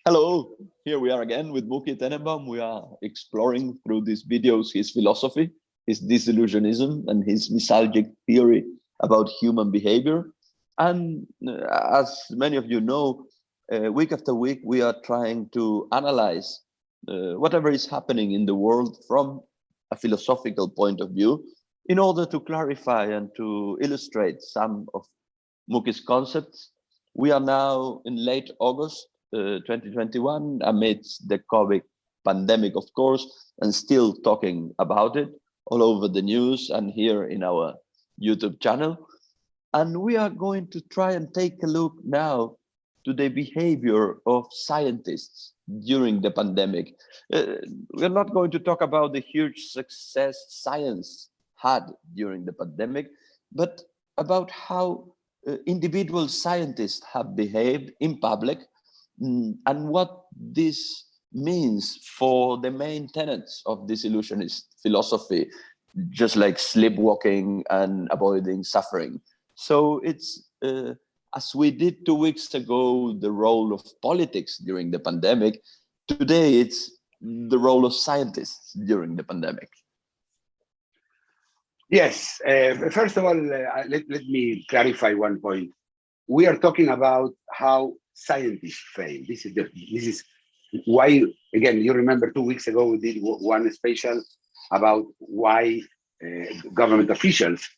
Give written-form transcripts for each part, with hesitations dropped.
Hello, here we are again with Mookie Tenembaum. We are exploring through these videos his philosophy, his disillusionism, and his nostalgic theory about human behavior. And as many of you know, week after week, we are trying to analyze whatever is happening in the world from a philosophical point of view in order to clarify and to illustrate some of Mookie's concepts. We are now in late August 2021 amidst the COVID pandemic, of course, and still talking about it all over the news and here in our YouTube channel. And we are going to try and take a look now to the behavior of scientists during the pandemic. We're not going to talk about the huge success science had during the pandemic, but about how individual scientists have behaved in public and what this means for the main tenets of disillusionist philosophy, just like sleepwalking and avoiding suffering. So it's, as we did 2 weeks ago, the role of politics during the pandemic, today it's the role of scientists during the pandemic. Yes, first of all, let me clarify one point. We are talking about how scientists fail. This is why, again, you remember 2 weeks ago we did one special about why government officials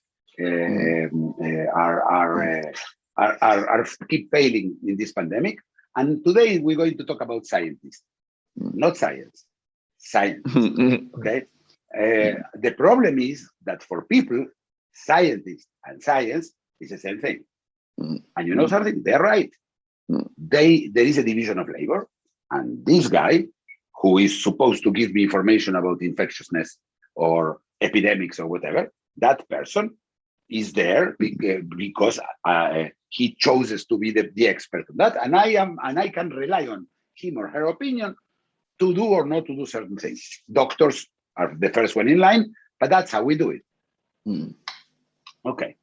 are keep failing in this pandemic. And today we're going to talk about scientists, not science, science. Okay. The problem is that for people, scientists and science is the same thing. And you know something? They're right. There is a division of labor, and this guy, who is supposed to give me information about infectiousness or epidemics or whatever, that person is there because he chooses to be the expert on that, and I can rely on him or her opinion to do or not to do certain things. Doctors are the first one in line, but that's how we do it. Okay.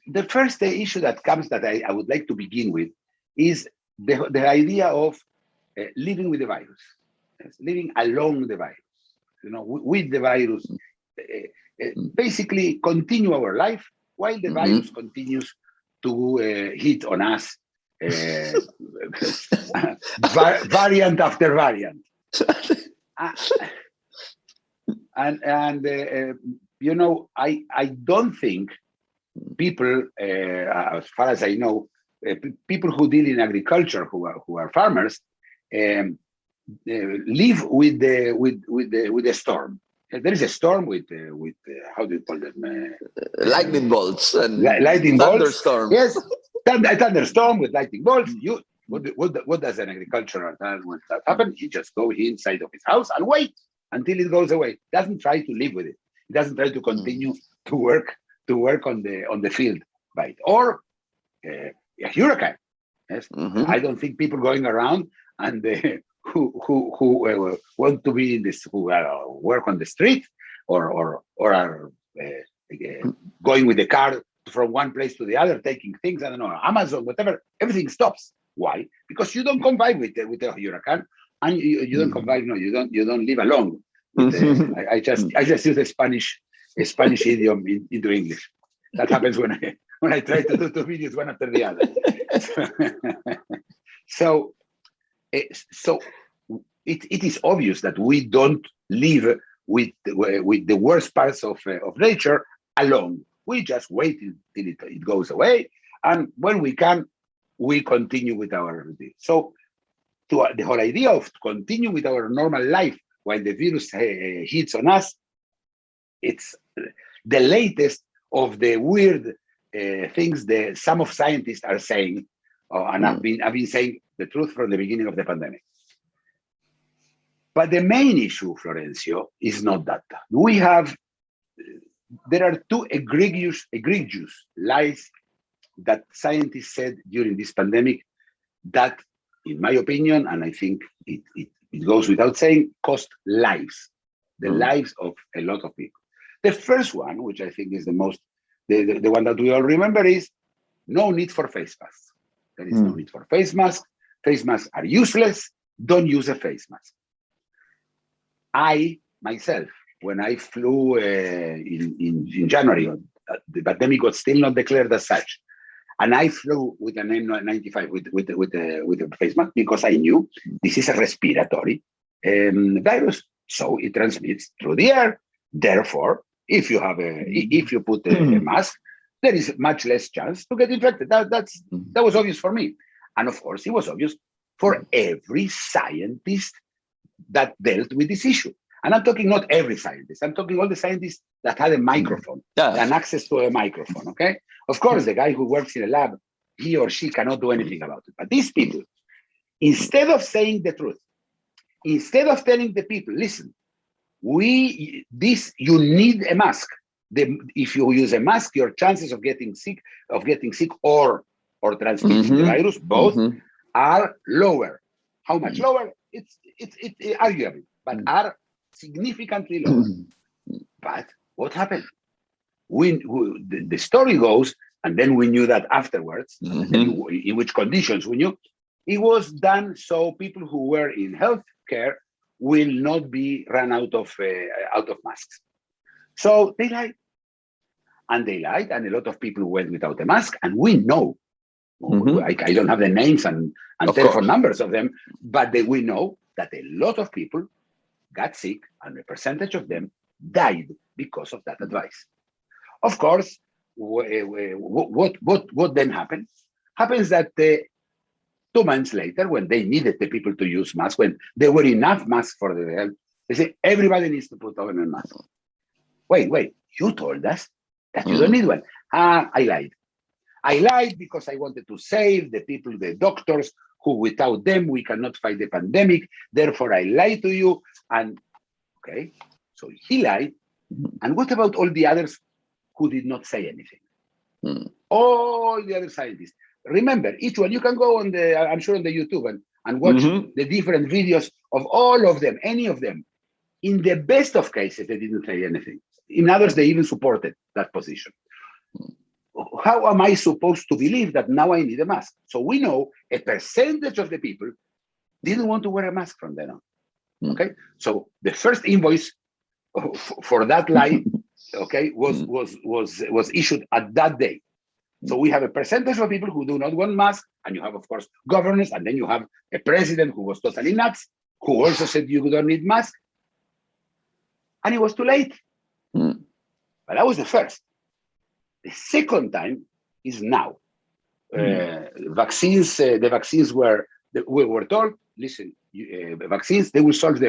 The first issue that comes that I would like to begin with is the idea of living with the virus, living along the virus, with the virus, basically continue our life while the virus continues to hit on us, variant after variant. I don't think people, as far as I know, people who deal in agriculture, who are farmers, live with the storm. There is a storm with how do you call them? Lightning bolts and lightning thunderstorm. Bolts. Yes, a thunderstorm with lightning bolts. What does an agriculturer do when that happens? He just goes inside of his house and wait until it goes away. Doesn't try to live with it. He doesn't try to continue to work on the field, right? Or a hurricane. Yes, I don't think people going around and who want to be in this, who work on the street or are going with the car from one place to the other, taking things. I don't know, Amazon, whatever. Everything stops. Why? Because you don't convive with the hurricane, and you don't convive. No, you don't live alone. I just use a Spanish idiom into English. That happens when I try to do two videos one after the other. So it is obvious that we don't live with the worst parts of nature alone. We just wait till it goes away, and when we can, we continue with our routine. So the whole idea of continue with our normal life while the virus hits on us, it's the latest of the weird things that some of scientists are saying, and I've been saying the truth from the beginning of the pandemic. But the main issue, Florencio, is not that. There are two egregious lies that scientists said during this pandemic that, in my opinion, and I think it goes without saying, cost lives, the lives of a lot of people. The first one, which I think is the one that we all remember, is no need for face masks. There is no need for face masks. face masks are useless. Don't use a face mask. I, myself, when I flew in January, the pandemic was still not declared as such. And I flew with an N95 with a face mask because I knew this is a respiratory virus, so it transmits through the air. Therefore, if you put a mask, there is much less chance to get infected. That was obvious for me, and of course, it was obvious for every scientist that dealt with this issue. And I'm talking not every scientist. I'm talking all the scientists that had a microphone and access to a microphone. Okay. Of course, the guy who works in a lab, he or she cannot do anything about it. But these people, instead of saying the truth, instead of telling the people, listen, you need a mask. If you use a mask, your chances of getting sick or transmitting the virus, both are lower. How much lower? It's arguable, but are significantly lower. But what happened? The story goes, and then we knew that afterwards, in which conditions we knew, it was done so people who were in healthcare will not be run out of masks. So they lied. And they lied, and a lot of people went without a mask, and we know, I don't have the names and telephone numbers of them, but we know that a lot of people got sick, and a percentage of them died because of that advice. Of course, what then happens? Happens that 2 months later, when they needed the people to use masks, when there were enough masks for the health, they say everybody needs to put on a mask. Wait, you told us that you don't need one. I lied. I lied because I wanted to save the people, the doctors, who without them we cannot fight the pandemic. Therefore, I lied to you. And okay, so he lied. And what about all the others who did not say anything? All the other scientists. Remember, each one, you can go on I'm sure on the YouTube and watch the different videos of all of them, any of them. In the best of cases, they didn't say anything. In others, they even supported that position. How am I supposed to believe that now I need a mask? So we know a percentage of the people didn't want to wear a mask from then on. Okay, so the first invoice for that lie, okay, was issued at that day. So we have a percentage of people who do not want masks, and you have, of course, governors, and then you have a president who was totally nuts, who also said you don't need masks, and it was too late. But that was the first. The second time is now. Vaccines, the vaccines we were told, listen, vaccines, they will solve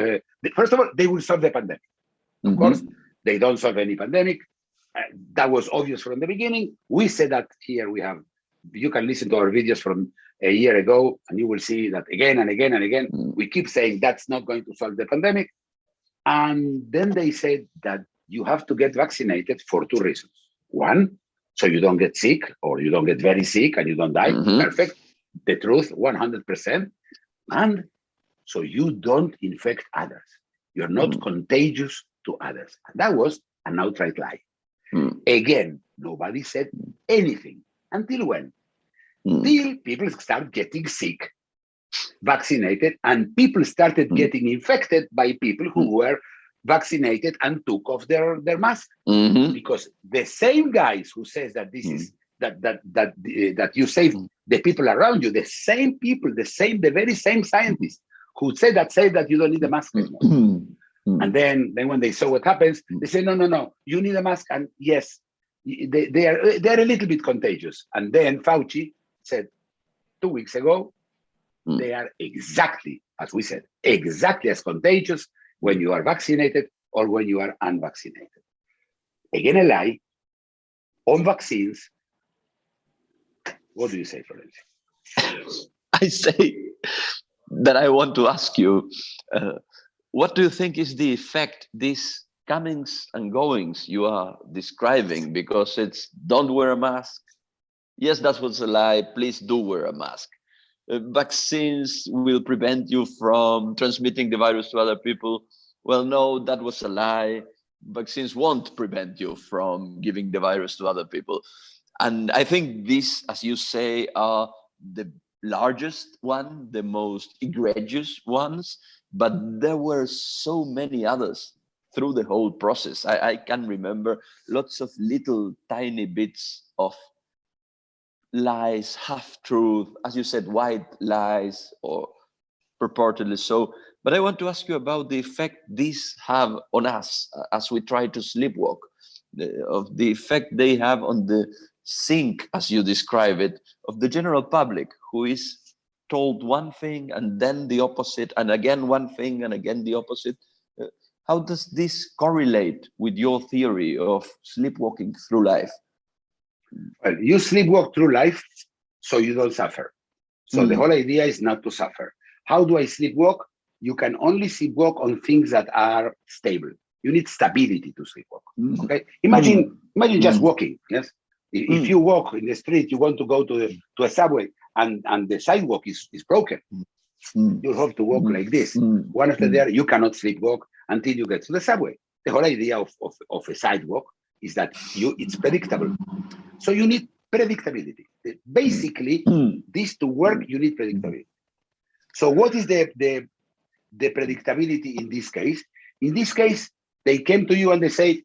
first of all, they will solve the pandemic. Of course, they don't solve any pandemic. That was obvious from the beginning. We said that here you can listen to our videos from a year ago, and you will see that again and again and again. We keep saying that's not going to solve the pandemic. And then they said that you have to get vaccinated for 2 reasons. One, so you don't get sick, or you don't get very sick and you don't die. Perfect. The truth, 100%. And so you don't infect others. You're not contagious to others. And that was an outright lie. Again, nobody said anything. Until when? Till people start getting sick, vaccinated, and people started getting infected by people who were vaccinated and took off their mask. Because the same guys who says that this is that you save the people around you, the same people, the very same scientists who say that you don't need a mask anymore. And then when they saw what happens, they say, no, you need a mask. And yes, they're a little bit contagious. And then Fauci said 2 weeks ago, they are exactly, as we said, exactly as contagious when you are vaccinated or when you are unvaccinated. Again, a lie on vaccines. What do you say, Florencio? I say that I want to ask you, what do you think is the effect these comings and goings you are describing? Because it's don't wear a mask. Yes, that was a lie. Please do wear a mask. Vaccines will prevent you from transmitting the virus to other people. Well, no, that was a lie. Vaccines won't prevent you from giving the virus to other people. And I think these, as you say, are the largest one, the most egregious ones, but there were so many others through the whole process. I can remember lots of little tiny bits of lies, half-truth, as you said, white lies, or purportedly so. But I want to ask you about the effect these have on us as we try to sleepwalk, of the effect they have on the sink, as you describe it, of the general public, who is told one thing and then the opposite, and again one thing and again the opposite. How does this correlate with your theory of sleepwalking through life? Well, you sleepwalk through life so you don't suffer. So the whole idea is not to suffer. How do I sleepwalk? You can only sleepwalk on things that are stable. You need stability to sleepwalk. Okay. Imagine just walking. Yes. If you walk in the street, you want to go to a subway, and the sidewalk is broken. You have to walk like this. One after the other. You cannot sleepwalk until you get to the subway. The whole idea of a sidewalk is that it's predictable. So you need predictability. Basically, this to work, you need predictability. So what is the predictability in this case? In this case, they came to you and they say,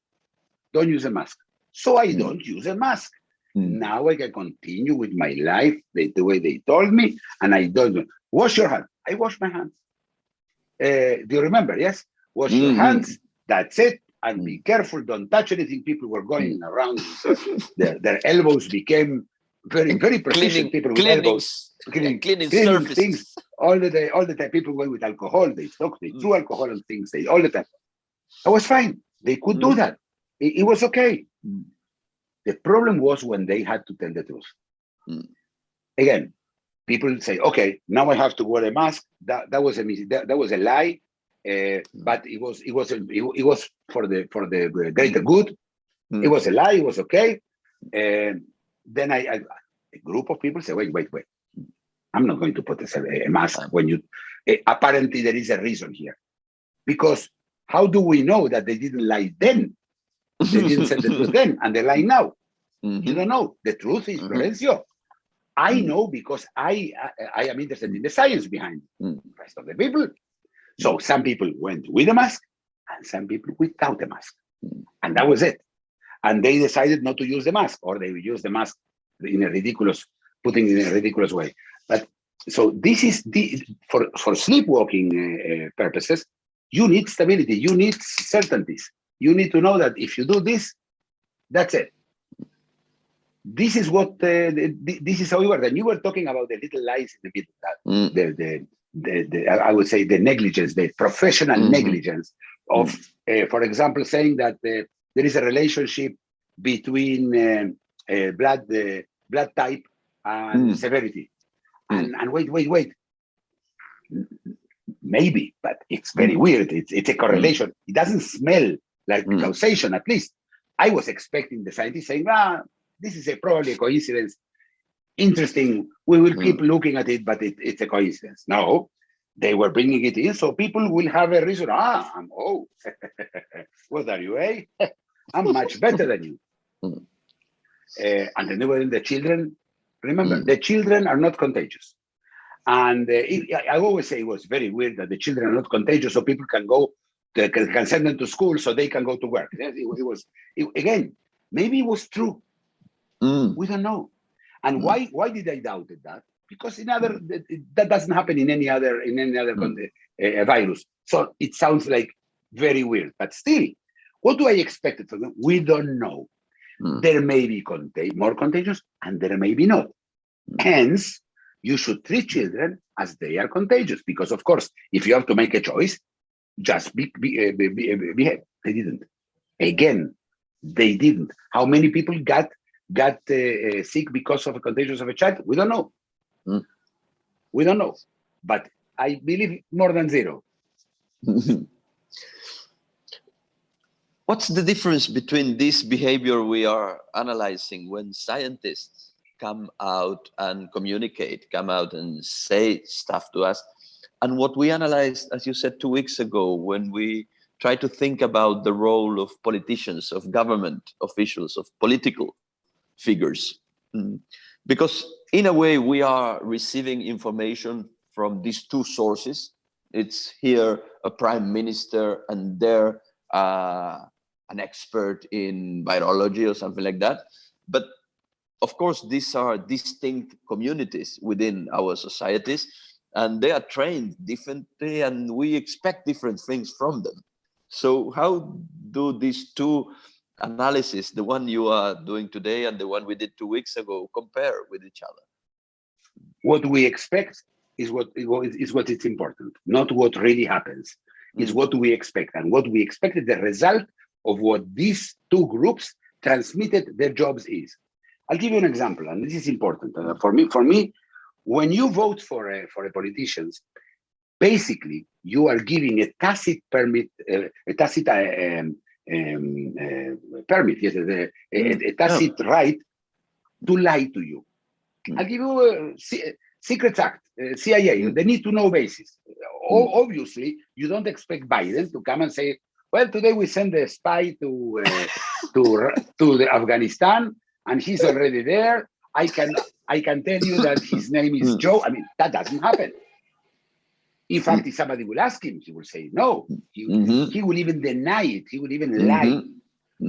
don't use a mask. So I don't use a mask. Now I can continue with my life the way they told me, and I don't. Wash your hands. I wash my hands. Do you remember? Yes. Wash your hands. That's it. And be careful. Don't touch anything. People were going around. Their elbows became very, very proficient. People with elbows. Cleaning things all the time. People went with alcohol. They threw alcohol on things. All the time. I was fine. They could do that. It was okay. The problem was when they had to tell the truth. Again, people say, "Okay, now I have to wear a mask." That was a lie, but it was for the greater good. It was a lie. It was okay. Then a group of people say, "Wait. I'm not going to put a mask when you." Apparently, there is a reason here, because how do we know that they didn't lie then? They didn't say the truth then, and they lie now. You don't know. The truth is, Florencio, I know because I am interested in the science behind the rest of the people. So some people went with a mask and some people without a mask. And that was it. And they decided not to use the mask, or they would use the mask in a ridiculous way. But so this is for sleepwalking purposes, you need stability, you need certainties. You need to know that if you do this, that's it. This is what this is how we work. And you were talking about the little lies in the middle, I would say the negligence, the professional negligence of, for example, saying that there is a relationship between blood type and severity. And wait. Maybe, but it's very weird. It's a correlation. It doesn't smell like causation, at least. I was expecting the scientists saying, this is probably a coincidence. Interesting. We will keep looking at it, but it's a coincidence. No, they were bringing it in, so people will have a reason. What are you, eh? I'm much better than you. And then the children, remember, the children are not contagious. And I always say it was very weird that the children are not contagious, so people can go, can send them to school so they can go to work. Again, maybe it was true. We don't know. And why did I doubt that? Because that doesn't happen in any other virus. So it sounds like very weird. But still, what do I expect from them? We don't know. There may be more contagious, and there may be not. Hence, you should treat children as they are contagious. Because, of course, if you have to make a choice, just behave. They didn't. Again, they didn't. How many people got sick because of a contagion of a child? We don't know. We don't know. But I believe more than zero. What's the difference between this behavior we are analyzing when scientists come out and communicate, come out and say stuff to us, and what we analyzed, as you said 2 weeks ago, when we try to think about the role of politicians, of government officials, of political figures? because in a way we are receiving information from these two sources. It's here a prime minister and there an expert in virology or something like that. But of course, these are distinct communities within our societies, and they are trained differently, and we expect different things from them. So how do these two analysis, the one you are doing today and the one we did 2 weeks ago, compare with each other? What we expect is what is important, not what really happens. It's what we expect, and what we expect is the result of what these two groups transmitted their jobs is. I'll give you an example, and this is important for me. For me, when you vote for a politicians, basically you are giving a tacit permit, a tacit permit, yes, a tacit right to lie to you. I'll give you a Secrets Act, CIA, the need to know basis. Obviously, you don't expect Biden to come and say, well, today we send a spy to the Afghanistan, and he's already there. I can tell you that his name is Joe. I mean, that doesn't happen. In fact, if somebody will ask him, he will say no. He will even deny it. He will even lie.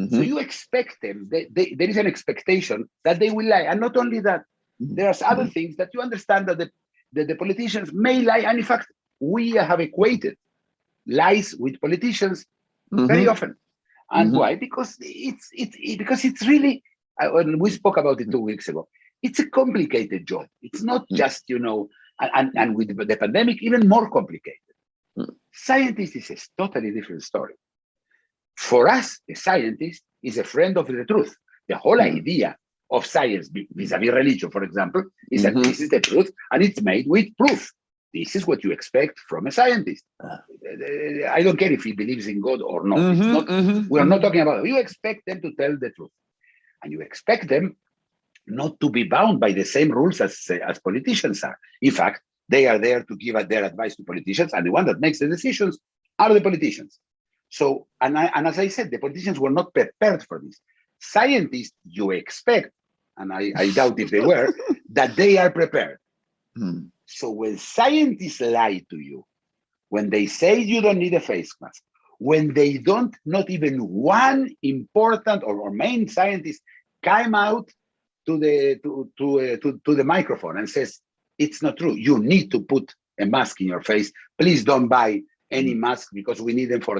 So you expect them. There is an expectation that they will lie, and not only that, there are other things that you understand that the politicians may lie. And in fact, we have equated lies with politicians very often. And why? Because it's really. When we spoke about it 2 weeks ago, it's a complicated job. It's not just, and with the pandemic, even more complicated. Scientist is a totally different story. For us, a scientist is a friend of the truth. The whole idea of science vis-a-vis religion, for example, is that this is the truth and it's made with proof. This is what you expect from a scientist. I don't care if he believes in God or not. We are not talking about it. You expect them to tell the truth. And you expect them not to be bound by the same rules as politicians are. In fact, they are there to give their advice to politicians, and the one that makes the decisions are the politicians. So, and as I said, the politicians were not prepared for this. Scientists, you expect, and I doubt if they were, that they are prepared. So when scientists lie to you, when they say you don't need a face mask, when they don't, not even one important or main scientist came out to the microphone and says, it's not true. You need to put a mask in your face. Please don't buy any mask because we need them for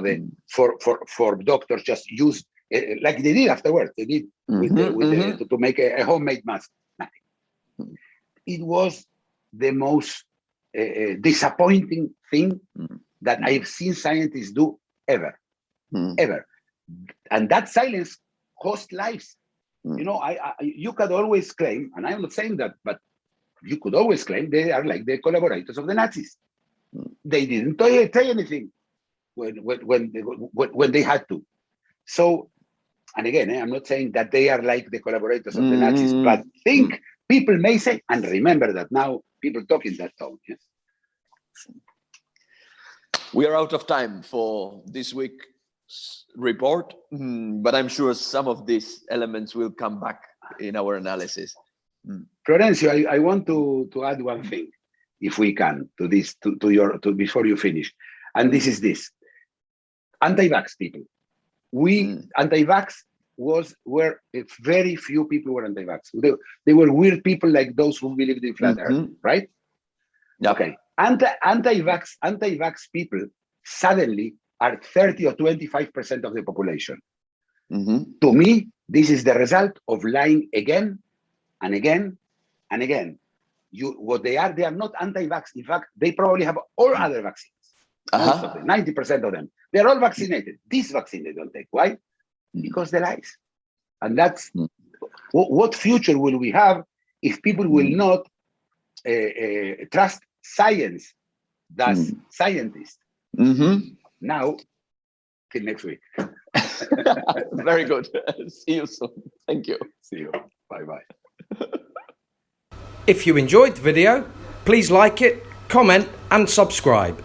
doctors. Just use like they did afterwards. They did to make a homemade mask. Nothing. It was the most disappointing thing that I've seen scientists do ever. And that silence cost lives. You could always claim, and I'm not saying that, but you could always claim they are like the collaborators of the Nazis. They didn't say anything when they had to. So, and again, I'm not saying that they are like the collaborators of the Nazis, but people may say, and remember that now people talk in that tone. Yes. We are out of time for this week's report, but I'm sure some of these elements will come back in our analysis. Florencio, I want to add one thing, if we can, to this, to before you finish, and this is this: anti-vax people. Anti-vax were very few people were anti-vax. They were weird people like those who believed in flat Earth, right? Yep. Okay. Anti-vax people suddenly are 30 or 25% of the population. To me, this is the result of lying again and again and again. What they are not anti-vax. In fact, they probably have all other vaccines. Most of them, 90% of them. They're all vaccinated. This vaccine they don't take. Why? Because they lies. And that's what future will we have if people will not trust science does scientists. Now, till next week. Very good. See you soon. Thank you. See you. Bye-bye. If you enjoyed the video, please like it, comment and subscribe.